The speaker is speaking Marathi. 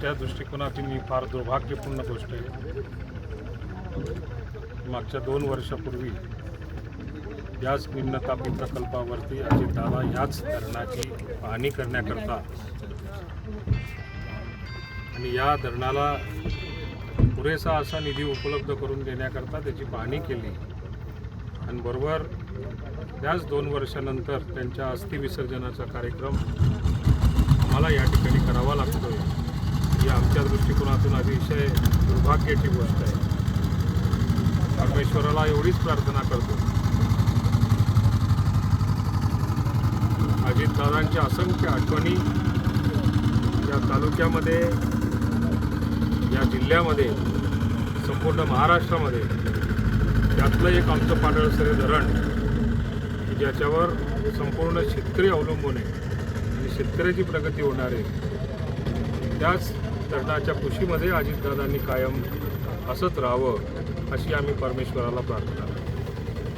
आमच्या दृष्टिकोनातून ही फार दुर्भाग्यपूर्ण गोष्ट आहे। मागच्या 2 वर्षापूर्वी याच निम्नतापी प्रकल्पावरती अजितदादा ह्याच धरणाची पाहणी करण्याकरता आणि या धरणाला पुरेसा असा निधी उपलब्ध करून देण्याकरता त्याची पाहणी केली आणि बरोबर त्याच 2 वर्षानंतर त्यांच्या अस्थि विसर्जनाचा कार्यक्रम आम्हाला या ठिकाणी करावा लागतोय। ही आमच्या दृष्टिकोनातून अतिशय दुर्भाग्याची गोष्ट आहे। परमेश्वराला एवढीच प्रार्थना करतो, अजितदादांच्या असंख्य आठवणी या तालुक्यामध्ये, या जिल्ह्यामध्ये, संपूर्ण महाराष्ट्रामध्ये यातलं एक आमचं पाडळसरे धरण की ज्याच्यावर संपूर्ण शेतकरी अवलंबून आहे आणि शेतकऱ्याची प्रगती होणार आहे, त्याच धरणाच्या कुशीमध्ये अजितदादांनी कायम असत राहावं अशी आम्ही परमेश्वराला प्रार्थना करतो।